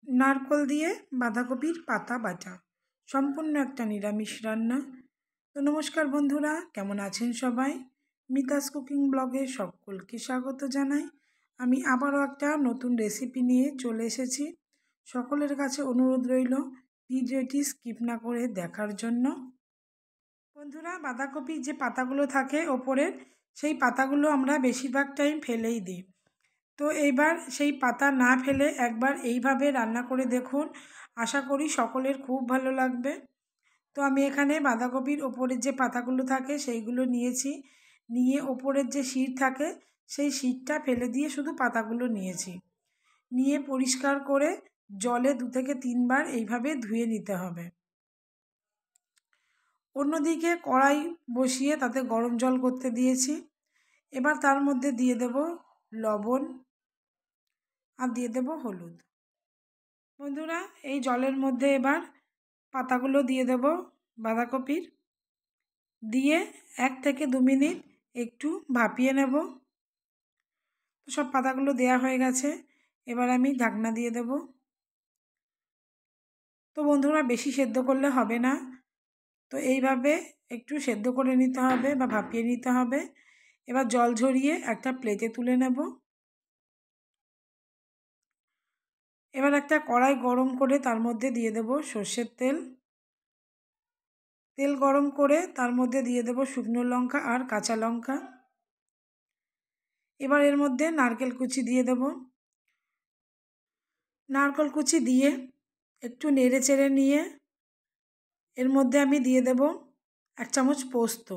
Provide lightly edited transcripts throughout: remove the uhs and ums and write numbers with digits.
নারকোল দিয়ে বাঁধাকপির পাতা বাটা সম্পূর্ণ একটা নিরামিষ রান্না। তো নমস্কার বন্ধুরা, কেমন আছেন সবাই? মিতাস কুকিং ব্লগে সকলকে স্বাগত জানাই। আমি আবারও একটা নতুন রেসিপি নিয়ে চলে এসেছি। সকলের কাছে অনুরোধ রইল ভিডিওটি স্কিপ না করে দেখার জন্য। বন্ধুরা, বাঁধাকপির যে পাতাগুলো থাকে ওপরের, সেই পাতাগুলো আমরা বেশিরভাগ টাইম ফেলেই দিই। তো এইবার সেই পাতা না ফেলে একবার এইভাবে রান্না করে দেখুন, আশা করি সকলের খুব ভালো লাগবে। তো আমি এখানে বাঁধাকপির ওপরের যে পাতাগুলো থাকে সেইগুলো নিয়েছি, নিয়ে ওপরের যে শিট থাকে সেই শিটটা ফেলে দিয়ে শুধু পাতাগুলো নিয়েছি। নিয়ে পরিষ্কার করে জলে 2 থেকে 3 বার এইভাবে ধুয়ে নিতে হবে। অন্যদিকে কড়াই বসিয়ে তাতে গরম জল করতে দিয়েছি। এবার তার মধ্যে দিয়ে দেব লবণ আর দিয়ে দেব হলুদ। বন্ধুরা, এই জলের মধ্যে এবার পাতাগুলো দিয়ে দেব বাঁধাকপির, দিয়ে 1 থেকে 2 মিনিট একটু ভাপিয়ে নেব। তো সব পাতাগুলো দেয়া হয়ে গেছে, এবার আমি ঢাকনা দিয়ে দেব। তো বন্ধুরা, বেশি সেদ্ধ করলে হবে না, তো এইভাবে একটু সেদ্ধ করে নিতে হবে বা ভাপিয়ে নিতে হবে। এবার জল ঝরিয়ে একটা প্লেটে তুলে নেব। এবার একটা কড়াই গরম করে তার মধ্যে দিয়ে দেব সর্ষের তেল। তেল গরম করে তার মধ্যে দিয়ে দেব শুকনো লঙ্কা আর কাঁচা লঙ্কা। এবার এর মধ্যে নারকেল কুচি দিয়ে দেব। নারকেল কুচি দিয়ে একটু নেড়ে চেড়ে নিয়ে এর মধ্যে আমি দিয়ে দেব 1 চামচ পোস্ত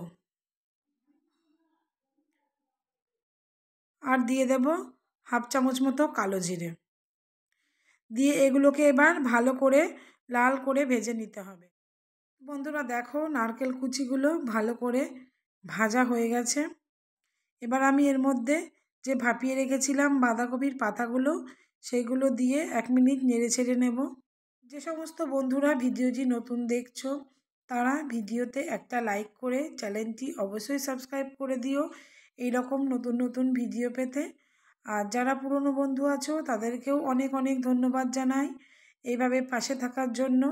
আর দিয়ে দেব 1/2 চামচ মতো কালো জিরে। দিয়ে এগুলোকে এবার ভালো করে লাল করে ভেজে নিতে হবে। বন্ধুরা দেখো, নারকেল কুচিগুলো ভালো করে ভাজা হয়ে গেছে। এবার আমি এর মধ্যে যে ভাপিয়ে রেখেছিলাম বাঁধাকপির পাতাগুলো সেগুলো দিয়ে 1 মিনিট নেড়ে ছেড়ে নেব। যে সমস্ত বন্ধুরা ভিডিওটি নতুন দেখছো তারা ভিডিওতে একটা লাইক করে চ্যানেলটি অবশ্যই সাবস্ক্রাইব করে দিও এই রকম নতুন নতুন ভিডিও পেতে। আর যারা পুরনো বন্ধু আছো তাদেরকেও অনেক অনেক ধন্যবাদ জানাই এইভাবে পাশে থাকার জন্য।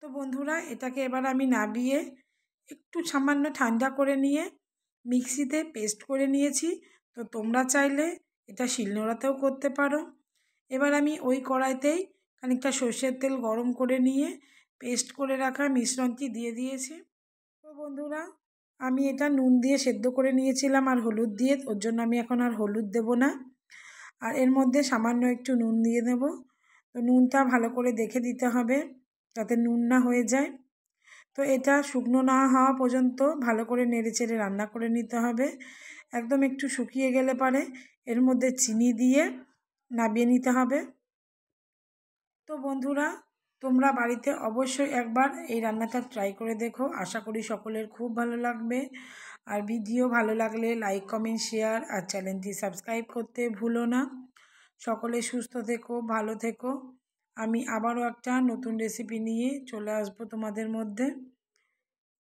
তো বন্ধুরা, এটাকে এবার আমি নাবিয়ে একটু সামান্য ঠান্ডা করে নিয়ে মিক্সিতে পেস্ট করে নিয়েছি। তো তোমরা চাইলে এটা শিলনোড়াতেও করতে পারো। এবার আমি ওই কড়াইতেই খানিকটা সর্ষের তেল গরম করে নিয়ে পেস্ট করে রাখা মিশ্রণটি দিয়ে দিয়েছি। তো বন্ধুরা, আমি এটা নুন দিয়ে সেদ্ধ করে নিয়েছিলাম আর হলুদ দিয়ে, ওর জন্য আমি এখন আর হলুদ দেব না। আর এর মধ্যে সামান্য একটু নুন দিয়ে দেব। তো নুনটা ভালো করে দেখে দিতে হবে যাতে নুন না হয়ে যায়। তো এটা শুকনো না হওয়া পর্যন্ত ভালো করে নেড়ে চেড়ে রান্না করে নিতে হবে। একদম একটু শুকিয়ে গেলে পারে এর মধ্যে চিনি দিয়ে নামিয়ে নিতে হবে। তো বন্ধুরা, তোমরা বাড়িতে অবশ্যই একবার এই রান্নাটা ট্রাই করে দেখো, আশা করি সকলের খুব ভালো লাগবে। আর ভিডিও ভালো লাগলে লাইক কমেন্ট শেয়ার আর চ্যানেলটি সাবস্ক্রাইব করতে ভুলো না। সকলে সুস্থ থেকো, ভালো থেকো। আমি আবারও একটা নতুন রেসিপি নিয়ে চলে আসবো তোমাদের মধ্যে।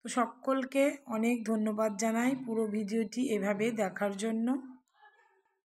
তো সকলকে অনেক ধন্যবাদ জানাই পুরো ভিডিওটি এভাবে দেখার জন্য।